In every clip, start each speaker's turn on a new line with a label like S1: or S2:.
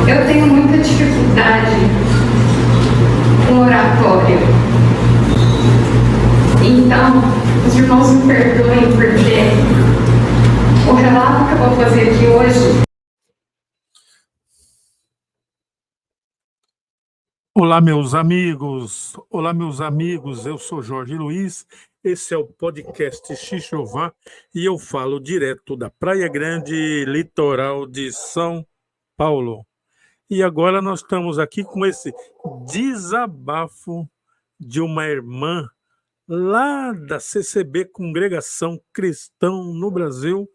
S1: Eu tenho muita dificuldade com oratória. Então, os irmãos me perdoem porque o relato que eu vou fazer aqui hoje...
S2: Olá, meus amigos. Olá, meus amigos. Eu sou Jorge Luiz. Esse é o podcast Xixová e eu falo direto da Praia Grande, litoral de São Paulo. E agora nós estamos aqui com esse desabafo de uma irmã lá da CCB, Congregação Cristã no Brasil,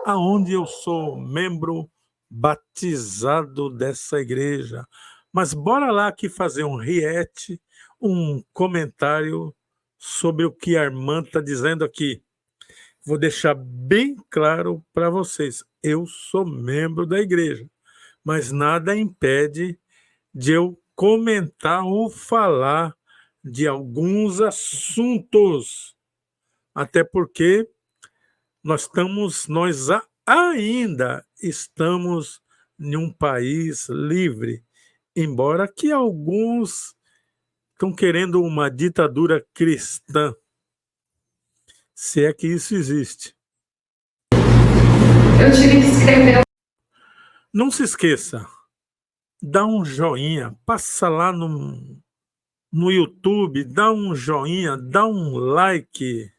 S2: aonde eu sou membro batizado dessa igreja. Mas bora lá aqui fazer um react, um comentário sobre o que a irmã está dizendo aqui. Vou deixar bem claro para vocês, eu sou membro da igreja, mas nada impede de eu comentar ou falar de alguns assuntos, até porque nós ainda estamos em um país livre, embora que alguns estão querendo uma ditadura cristã, se é que isso existe.
S1: Eu tive que escrever.
S2: Não se esqueça, dá um joinha, passa lá no YouTube, dá um joinha, dá um like.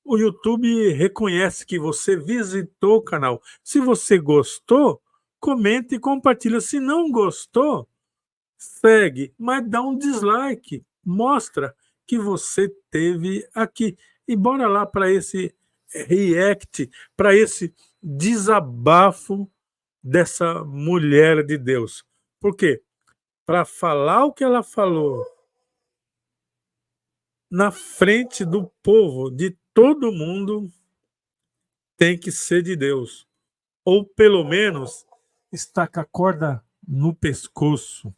S2: O YouTube reconhece que você visitou o canal. Se você gostou, comente e compartilha. Se não gostou, segue, mas dá um dislike. Mostra que você teve aqui. E bora lá para esse react, para esse desabafo dessa mulher de Deus. Por quê? Para falar o que ela falou na frente do povo, de todo mundo, tem que ser de Deus. Ou pelo menos está com a corda no pescoço.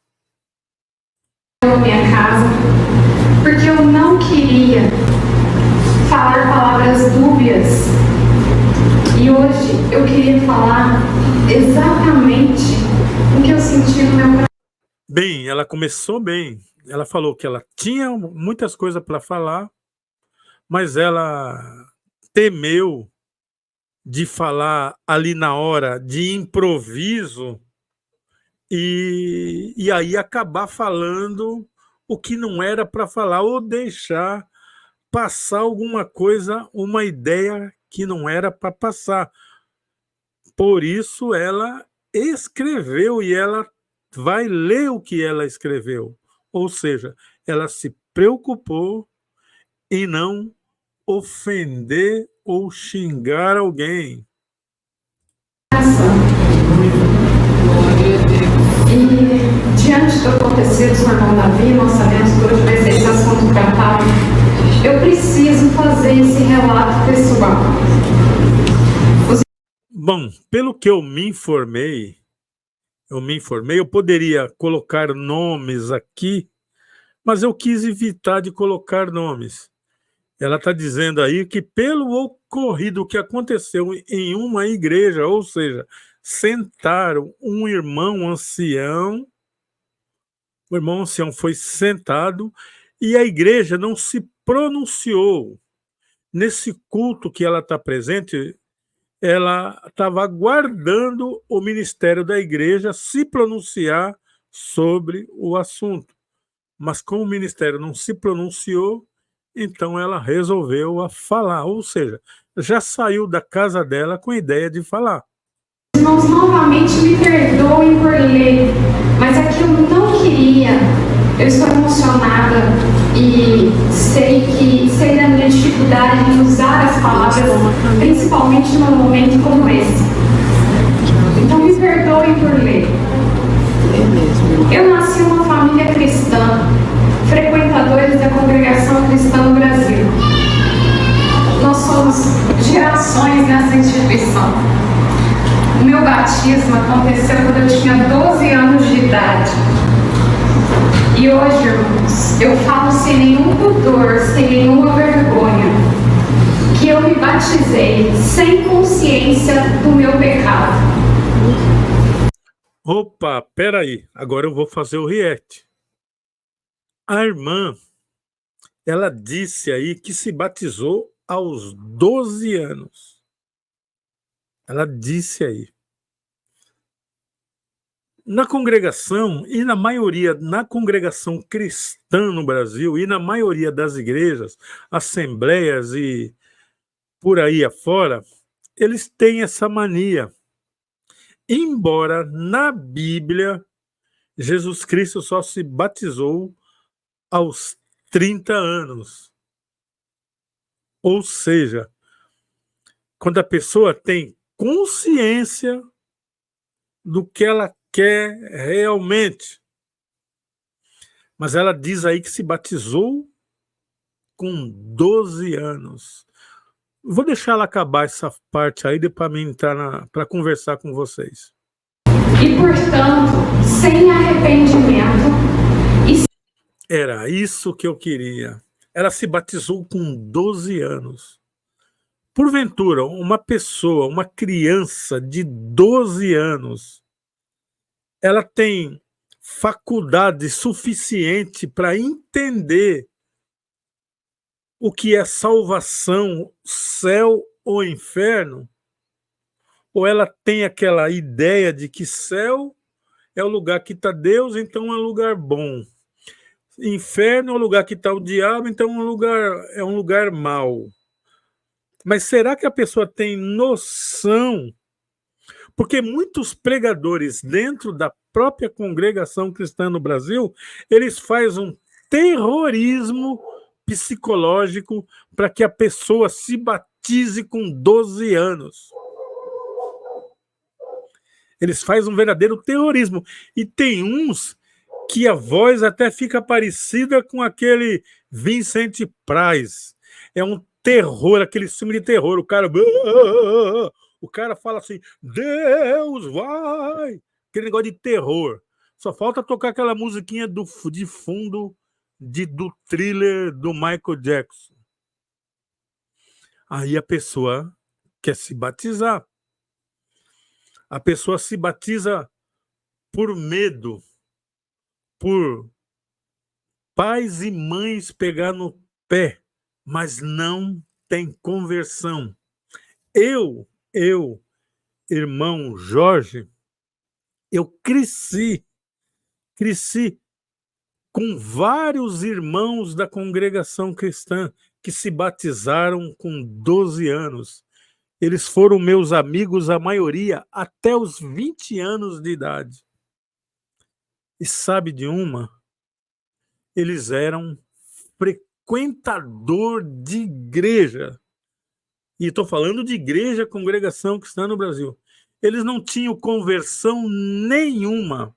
S1: Na minha casa, porque eu não queria falar palavras dúbias. E hoje eu queria falar exatamente o que eu senti no meu coração.
S2: Bem, ela começou bem. Ela falou que ela tinha muitas coisas para falar, mas ela temeu de falar ali na hora, de improviso, e aí acabar falando o que não era para falar, ou deixar passar alguma coisa, uma ideia que não era para passar. Por isso ela escreveu e ela vai ler o que ela escreveu. Ou seja, ela se preocupou em não ofender ou xingar alguém.
S1: E diante do acontecido com o irmão Davi, nós sabemos que hoje vai ser esse assunto tratado. Eu preciso fazer esse relato pessoal.
S2: Bom, pelo que eu me informei, eu poderia colocar nomes aqui, mas eu quis evitar de colocar nomes. Ela está dizendo aí que pelo ocorrido que aconteceu em uma igreja, ou seja, sentaram um irmão ancião, o irmão ancião foi sentado e a igreja não se pronunciou. Nesse culto que ela está presente, ela estava aguardando o ministério da igreja se pronunciar sobre o assunto. Mas como o ministério não se pronunciou, então ela resolveu falar, ou seja, já saiu da casa dela com a ideia de falar.
S1: Irmãos, novamente me perdoem por ler, mas é que eu não queria. Eu estou emocionada e sei da minha dificuldade em usar as palavras, principalmente num momento como esse. Então me perdoem por ler. Eu nasci em uma família cristã, frequentadores da Congregação Cristã no Brasil. Nós somos gerações nessa instituição. O meu batismo aconteceu quando eu tinha 12 anos de idade. E hoje, irmãos, eu falo sem nenhum pudor, sem nenhuma vergonha, que eu me batizei sem consciência do meu pecado.
S2: Opa, peraí, agora eu vou fazer o react. A irmã, ela disse aí que se batizou aos 12 anos. Ela disse aí. Na congregação, e na congregação cristã no Brasil, e na maioria das igrejas, assembleias e por aí afora, eles têm essa mania. Embora na Bíblia, Jesus Cristo só se batizou aos 30 anos. Ou seja, quando a pessoa tem consciência do que ela quer realmente. Mas ela diz aí que se batizou com 12 anos. Vou deixar ela acabar essa parte aí para mim entrar para conversar com vocês.
S1: E, portanto, sem arrependimento.
S2: Era isso que eu queria. Ela se batizou com 12 anos. Porventura, uma pessoa, uma criança de 12 anos, ela tem faculdade suficiente para entender o que é salvação, céu ou inferno? Ou ela tem aquela ideia de que céu é o lugar que está Deus, então é um lugar bom. Inferno é o lugar que está o diabo, então é um lugar mau. Mas será que a pessoa tem noção? Porque muitos pregadores dentro da própria congregação cristã no Brasil, eles fazem um terrorismo psicológico para que a pessoa se batize com 12 anos. Eles fazem um verdadeiro terrorismo. E tem uns que a voz até fica parecida com aquele Vincent Price. É um terror, aquele filme de terror. O cara fala assim, Deus vai! Aquele negócio de terror. Só falta tocar aquela musiquinha de fundo do thriller do Michael Jackson. Aí a pessoa quer se batizar. A pessoa se batiza por medo, por pais e mães pegar no pé, mas não tem conversão. Eu, irmão Jorge, eu cresci com vários irmãos da congregação cristã que se batizaram com 12 anos. Eles foram meus amigos, a maioria, até os 20 anos de idade. E sabe de uma? Eles eram frequentador de igreja. E estou falando de igreja, congregação cristã no Brasil. Eles não tinham conversão nenhuma.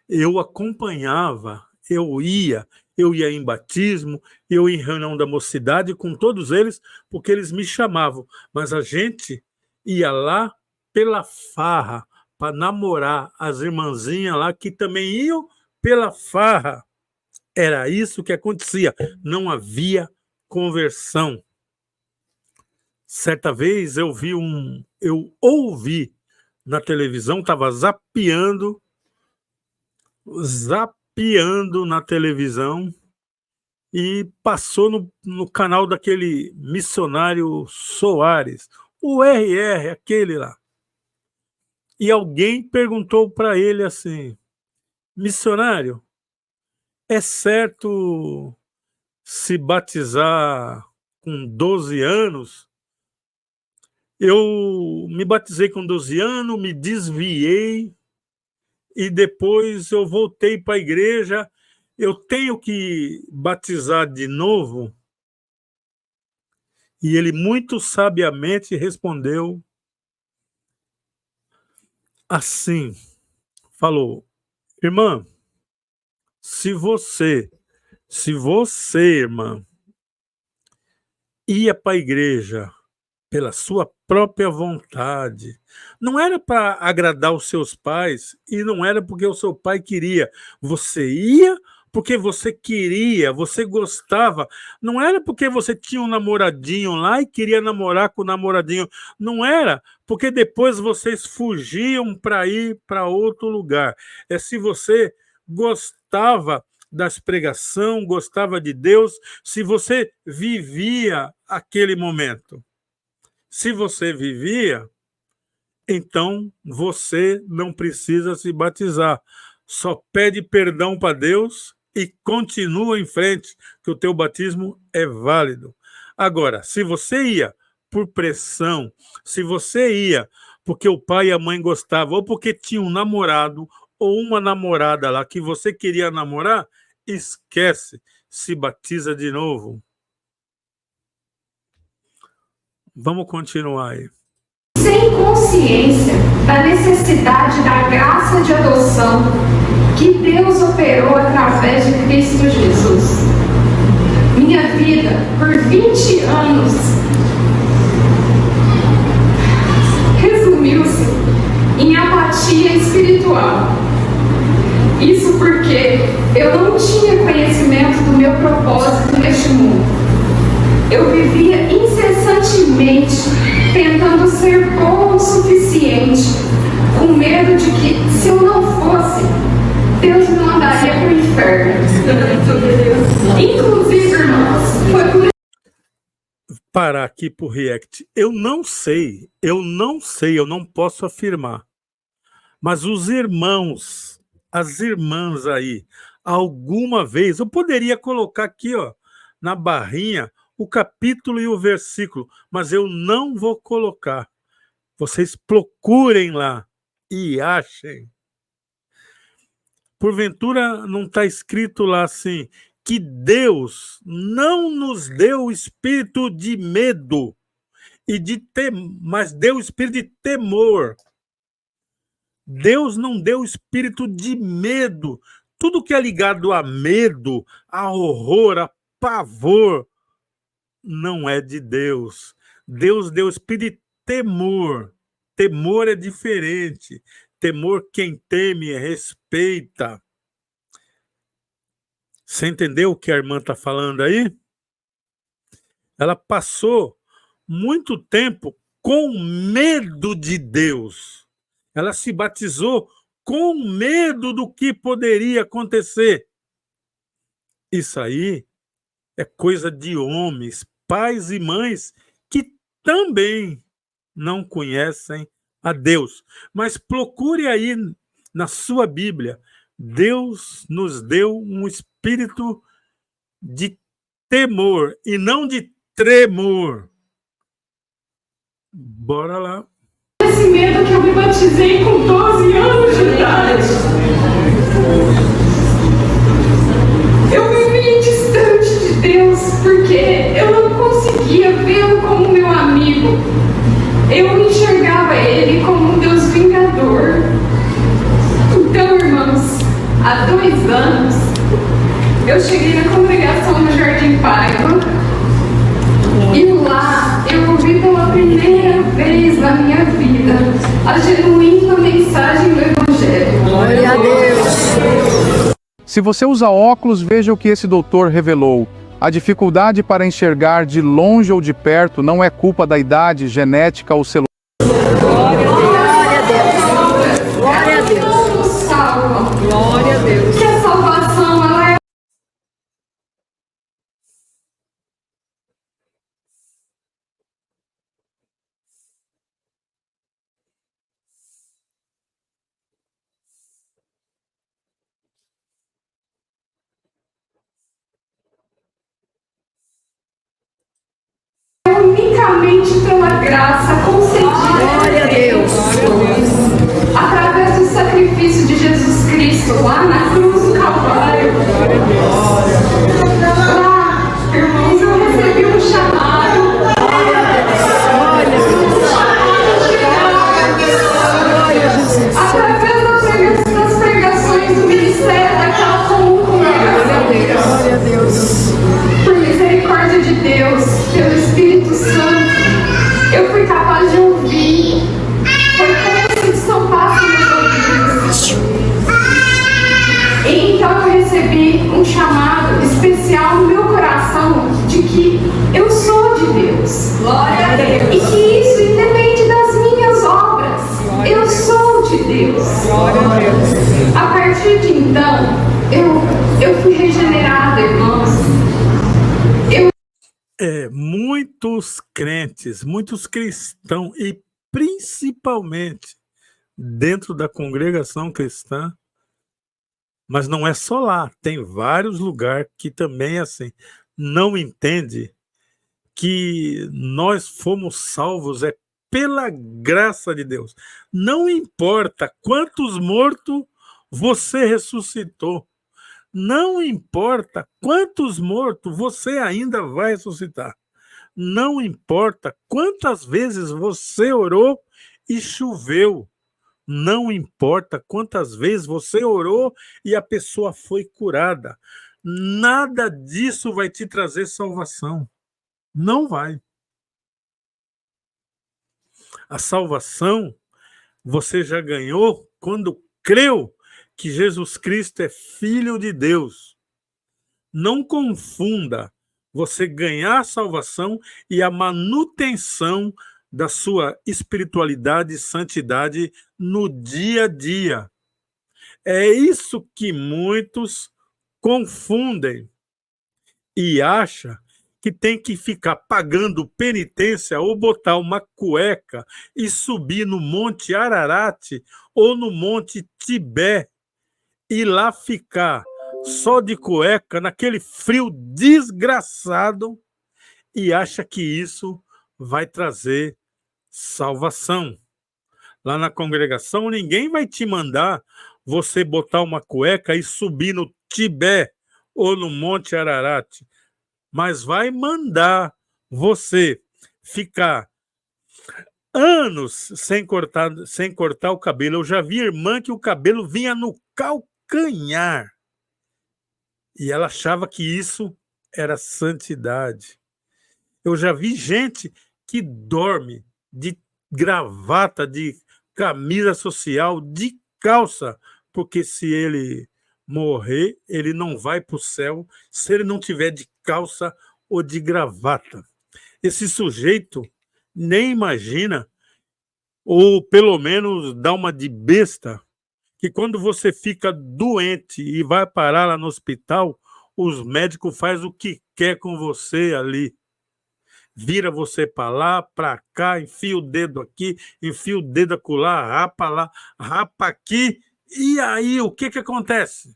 S2: Eu acompanhava, eu ia em batismo, eu ia em reunião da mocidade com todos eles, porque eles me chamavam. Mas a gente ia lá pela farra, para namorar as irmãzinhas lá, que também iam pela farra. Era isso que acontecia. Não havia conversão. Certa vez eu ouvi na televisão, estava zapeando na televisão e passou no canal daquele missionário Soares, o RR, aquele lá. E alguém perguntou para ele assim, missionário, é certo se batizar com 12 anos? Eu me batizei com 12 anos, me desviei, e depois eu voltei para a igreja, eu tenho que batizar de novo? E ele muito sabiamente respondeu assim, falou, irmã, se você, irmã, ia para a igreja pela sua própria vontade, não era para agradar os seus pais e não era porque o seu pai queria, você ia porque você queria, você gostava, não era porque você tinha um namoradinho lá e queria namorar com o namoradinho, não era porque depois vocês fugiam para ir para outro lugar. É se você gostava das pregação, gostava de Deus, se você vivia aquele momento. Se você vivia, então você não precisa se batizar. Só pede perdão para Deus e continua em frente, que o teu batismo é válido. Agora, se você ia por pressão, se você ia porque o pai e a mãe gostavam, ou porque tinha um namorado ou uma namorada lá que você queria namorar, esquece, se batiza de novo. Vamos continuar aí.
S1: Sem consciência da necessidade da graça de adoção que Deus operou através de Cristo Jesus. Minha vida, por 20 anos, resumiu-se em apatia espiritual. Isso porque eu não tinha conhecimento do meu propósito neste mundo. Eu vivia incessantemente tentando ser bom o suficiente, com medo de que, se eu não fosse, Deus me mandaria para o inferno. Inclusive, irmãos, foi por isso.
S2: Parar aqui para o react. Eu não sei, eu não posso afirmar. Mas os irmãos, as irmãs aí, alguma vez, eu poderia colocar aqui, ó, na barrinha, o capítulo e o versículo, mas eu não vou colocar. Vocês procurem lá e achem. Porventura não está escrito lá assim, que Deus não nos deu o espírito de medo, mas deu o espírito de temor. Deus não deu o espírito de medo. Tudo que é ligado a medo, a horror, a pavor, não é de Deus. Deus deu o espírito de temor. Temor é diferente. Temor, quem teme, respeita. Você entendeu o que a irmã está falando aí? Ela passou muito tempo com medo de Deus. Ela se batizou com medo do que poderia acontecer. Isso aí é coisa de homens, pais e mães que também não conhecem a Deus. Mas procure aí na sua Bíblia. Deus nos deu um espírito de temor e não de tremor. Bora lá.
S1: Esse medo que eu me batizei com 12 anos de idade. Eu vivia distante de Deus porque eu não conseguia vê-lo como meu amigo. Eu enxergava ele como um Deus vingador. Então, irmãos, há 2 anos, eu cheguei na congregação no Jardim Paiva e lá eu ouvi pela primeira vez na minha vida a genuína mensagem do Evangelho.
S3: Glória a Deus! Se você usa óculos, veja o que esse doutor revelou. A dificuldade para enxergar de longe ou de perto não é culpa da idade, genética ou celular.
S1: Glória a Deus! Glória a Deus! Salva!
S3: Glória a Deus!
S1: Que a salvação, ela é unicamente pela graça concedida.
S3: Glória a Deus!
S1: Através do sacrifício de Jesus Cristo lá na cruz do Calvário. Lá, irmãos, eu recebi um chamado. Através das pregações do ministério daquela comum congregação.
S3: Glória a Deus!
S1: Por misericórdia de Deus, pelo Espírito Santo, eu fui capaz chamado especial no meu coração de que eu sou de Deus.
S4: Glória a Deus.
S1: E que isso independe das minhas obras. Eu sou de Deus.
S4: Glória a Deus.
S1: A partir de então, eu fui regenerada, irmãos.
S2: Muitos crentes, muitos cristãos, e principalmente dentro da congregação cristã, mas não é só lá, tem vários lugares que também é assim, não entende que nós fomos salvos pela graça de Deus. Não importa quantos mortos você ressuscitou, não importa quantos mortos você ainda vai ressuscitar, não importa quantas vezes você orou e choveu, não importa quantas vezes você orou e a pessoa foi curada, nada disso vai te trazer salvação. Não vai. A salvação você já ganhou quando creu que Jesus Cristo é Filho de Deus. Não confunda você ganhar a salvação e a manutenção da sua espiritualidade e santidade no dia a dia. É isso que muitos confundem e acham que tem que ficar pagando penitência ou botar uma cueca e subir no Monte Ararat ou no Monte Tibé e lá ficar só de cueca naquele frio desgraçado e acha que isso vai trazer salvação. Lá na congregação ninguém vai te mandar você botar uma cueca e subir no Tibé ou no Monte Ararat, mas vai mandar você ficar anos sem cortar o cabelo. Eu já vi irmã que o cabelo vinha no calcanhar e ela achava que isso era santidade. Eu já vi gente que dorme de gravata, de camisa social, de calça, porque se ele morrer, ele não vai para o céu se ele não tiver de calça ou de gravata. Esse sujeito nem imagina, ou pelo menos dá uma de besta, que quando você fica doente e vai parar lá no hospital, os médicos fazem o que quer com você ali. Vira você para lá, para cá, enfia o dedo aqui, enfia o dedo acolá, rapa lá, rapa aqui, e aí o que acontece?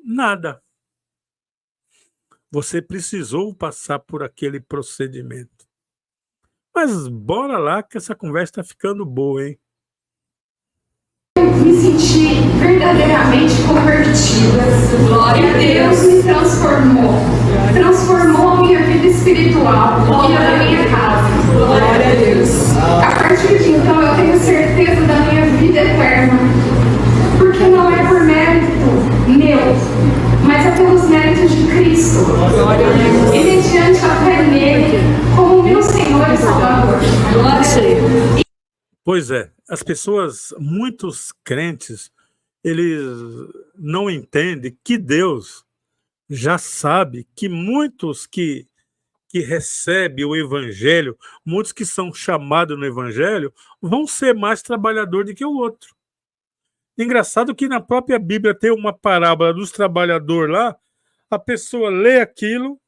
S2: Nada. Você precisou passar por aquele procedimento. Mas bora lá que essa conversa está ficando boa, hein?
S1: Me senti verdadeiramente convertida.
S4: Glória a Deus.
S1: Deus me transformou a minha vida espiritual e a da minha casa.
S4: Glória a Deus.
S1: A partir de então eu tenho certeza da minha vida eterna, porque não é por mérito meu, mas é pelos méritos de Cristo.
S4: Glória a Deus.
S1: E mediante a fé nele como meu Senhor e Salvador.
S4: Glória a Deus.
S2: Pois é, as pessoas, muitos crentes, eles não entendem que Deus já sabe que muitos que recebem o evangelho, muitos que são chamados no evangelho, vão ser mais trabalhador do que o outro. Engraçado que na própria Bíblia tem uma parábola dos trabalhadores lá, a pessoa lê aquilo,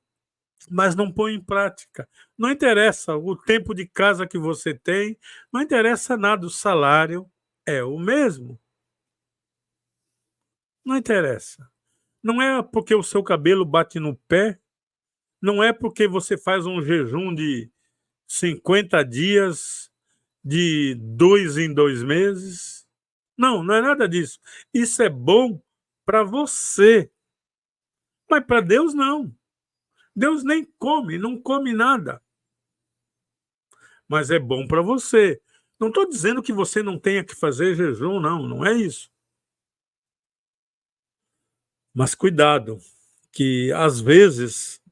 S2: mas não põe em prática. Não interessa o tempo de casa que você tem, não interessa nada, o salário é o mesmo. Não interessa. Não é porque o seu cabelo bate no pé, não é porque você faz um jejum de 50 dias, de 2 em 2 meses. Não, não é nada disso. Isso é bom para você, mas para Deus não. Deus nem come, não come nada. Mas é bom para você. Não estou dizendo que você não tenha que fazer jejum, não, não é isso. Mas cuidado, que às vezes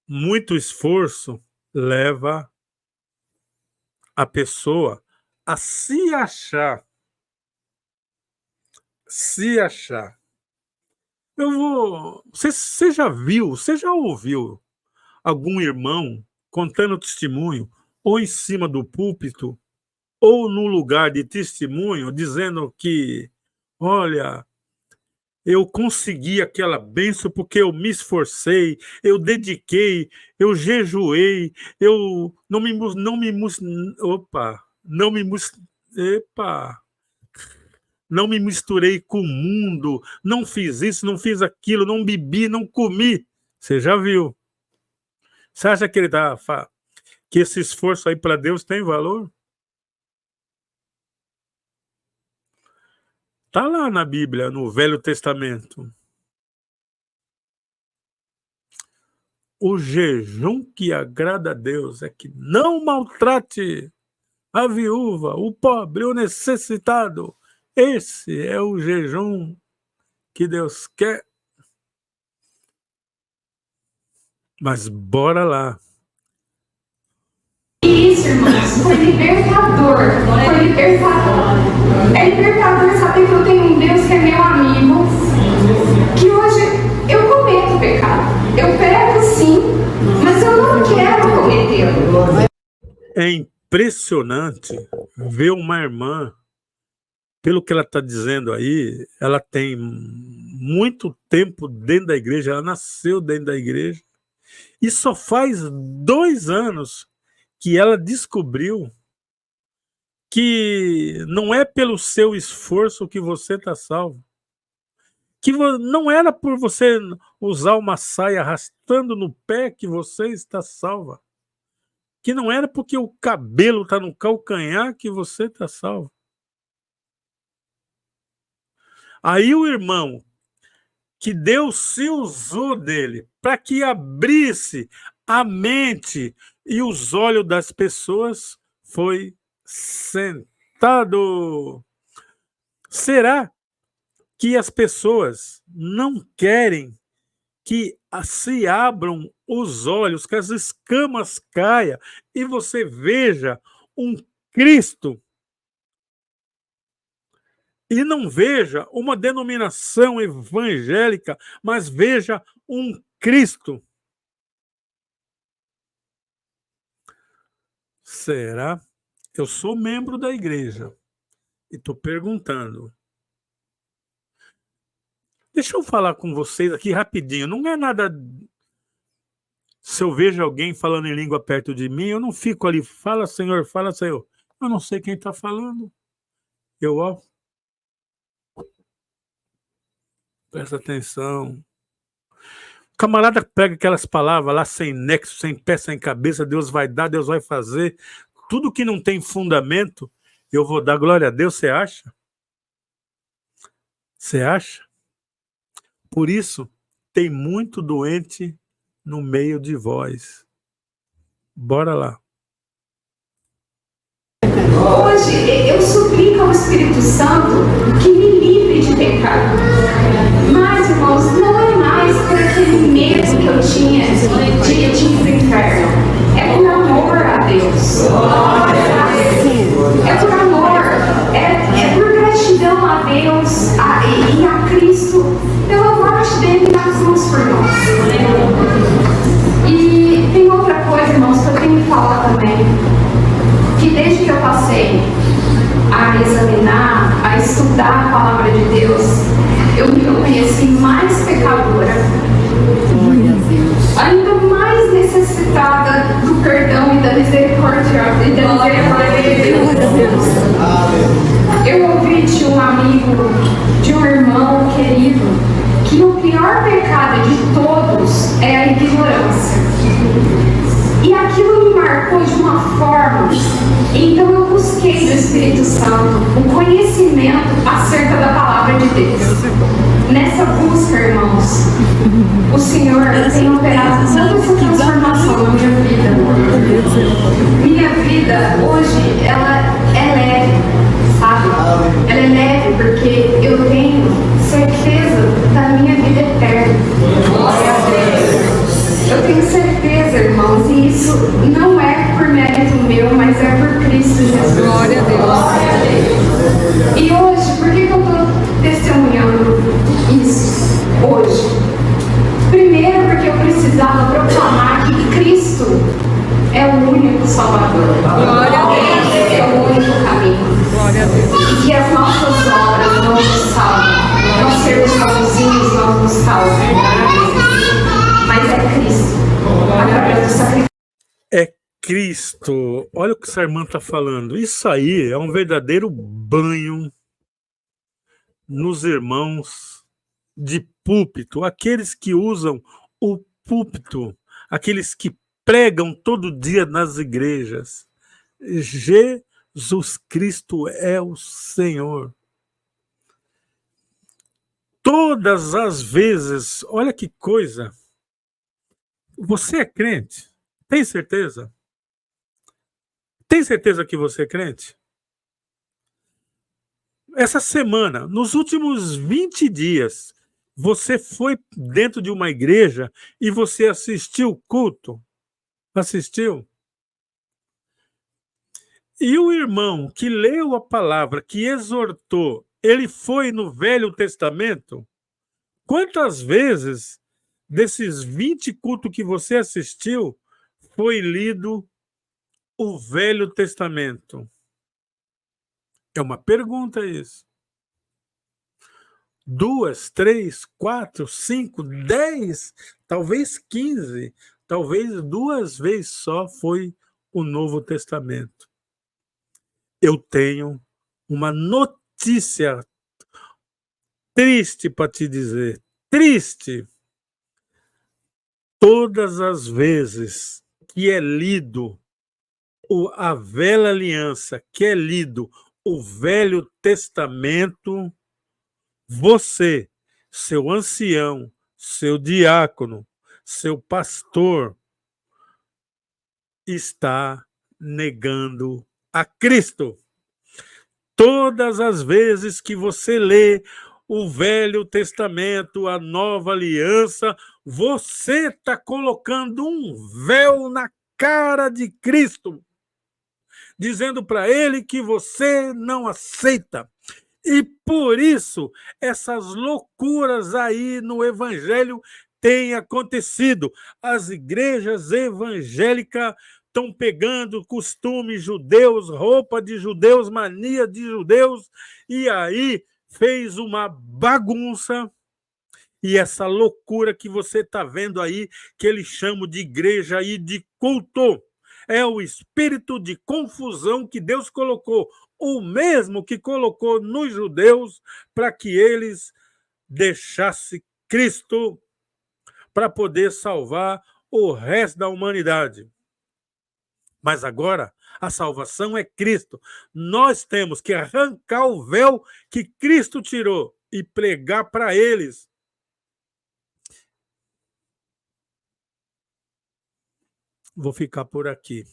S2: muito esforço leva a pessoa a se achar. Se achar. Você já viu, você já ouviu algum irmão contando testemunho, ou em cima do púlpito, ou no lugar de testemunho, dizendo que, olha, eu consegui aquela bênção porque eu me esforcei, eu dediquei, eu jejuei, eu não me misturei com o mundo, não fiz isso, não fiz aquilo, não bebi, não comi. Você já viu? Você acha que que esse esforço aí para Deus tem valor? Está lá na Bíblia, no Velho Testamento. O jejum que agrada a Deus é que não maltrate a viúva, o pobre, o necessitado. Esse é o jejum que Deus quer. Mas bora lá.
S1: Isso, irmãos, foi libertador. Foi libertador. É libertador saber que eu tenho um Deus que é meu amigo, que hoje eu cometo pecado. Eu peco sim, mas eu não quero cometê-lo.
S2: É impressionante ver uma irmã, pelo que ela está dizendo aí, ela tem muito tempo dentro da igreja, ela nasceu dentro da igreja, e só faz 2 anos que ela descobriu que não é pelo seu esforço que você está salvo. Que não era por você usar uma saia arrastando no pé que você está salva. Que não era porque o cabelo está no calcanhar que você está salvo. Aí o irmão, que Deus se usou dele para que abrisse a mente e os olhos das pessoas, foi sentado. Será que as pessoas não querem que se abram os olhos, que as escamas caiam e você veja um Cristo e não veja uma denominação evangélica, mas veja um Cristo? Será? Eu sou membro da igreja e estou perguntando. Deixa eu falar com vocês aqui rapidinho. Não é nada. Se eu vejo alguém falando em língua perto de mim, eu não fico ali, fala Senhor, fala Senhor. Eu não sei quem está falando. Eu, presta atenção. O camarada pega aquelas palavras lá sem nexo, sem pé, sem cabeça, Deus vai dar, Deus vai fazer. Tudo que não tem fundamento, eu vou dar glória a Deus, você acha? Você acha? Por isso, tem muito doente no meio de vós. Bora lá.
S1: Hoje, eu suplico ao Espírito Santo que me livre de pecado. Mas, irmãos, não é mais por aquele medo que eu tinha de ir para o inferno. É por amor a Deus. É por amor. É por gratidão a Deus e a Cristo pela morte dele na cruz por nós. E tem outra coisa, irmãos, que eu tenho que falar também. Que desde que eu passei a examinar, a estudar a palavra de Deus, eu me reconheci mais pecadora, ainda mais necessitada do perdão e da misericórdia de Deus. Eu ouvi de um amigo, de um irmão querido, que o pior pecado de todos é a ignorância. E aquilo me marcou de uma forma. Então eu busquei do Espírito Santo o conhecimento acerca da palavra de Deus. Nessa busca, irmãos, o Senhor tem operado toda essa transformação na minha vida. Minha vida hoje, ela é leve, sabe? Ela é leve porque eu tenho certeza da minha vida eterna. Glória a Deus. Eu tenho certeza certeza, irmãos, e isso não é por mérito meu, mas é por Cristo Jesus.
S4: Glória a Deus.
S1: E hoje, por que eu estou testemunhando isso hoje? Primeiro, porque eu precisava proclamar que Cristo é o único Salvador.
S4: Glória a Deus.
S1: É o único caminho.
S4: Glória a Deus.
S1: E que as nossas obras não nos salvam. Nós sermos bonzinhos não nos salvam. Mas é Cristo. Através do sacrifício.
S2: É Cristo. Olha o que essa irmã está falando. Isso aí é um verdadeiro banho nos irmãos de púlpito, aqueles que usam o púlpito, aqueles que pregam todo dia nas igrejas. Jesus Cristo é o Senhor. Todas as vezes, olha que coisa. Você é crente? Tem certeza? Tem certeza que você é crente? Essa semana, nos últimos 20 dias, você foi dentro de uma igreja e você assistiu o culto? Assistiu? E o irmão que leu a palavra, que exortou, ele foi no Velho Testamento? Quantas vezes desses 20 cultos que você assistiu foi lido o Velho Testamento? É uma pergunta isso. 2, 3, 4, 5, 10, talvez 15, talvez 2 vezes só foi o Novo Testamento. Eu tenho uma notícia triste para te dizer. Triste. Todas as vezes que é lido a Velha Aliança, que é lido o Velho Testamento, você, seu ancião, seu diácono, seu pastor, está negando a Cristo. Todas as vezes que você lê o Velho Testamento, a Nova Aliança, você está colocando um véu na cara de Cristo, dizendo para ele que você não aceita. E por isso, essas loucuras aí no Evangelho têm acontecido. As igrejas evangélicas estão pegando costumes judeus, roupa de judeus, mania de judeus, e aí fez uma bagunça. E essa loucura que você está vendo aí, que eles chamam de igreja e de culto, é o espírito de confusão que Deus colocou, o mesmo que colocou nos judeus para que eles deixassem Cristo para poder salvar o resto da humanidade. Mas agora a salvação é Cristo. Nós temos que arrancar o véu que Cristo tirou e pregar para eles. Vou ficar por aqui.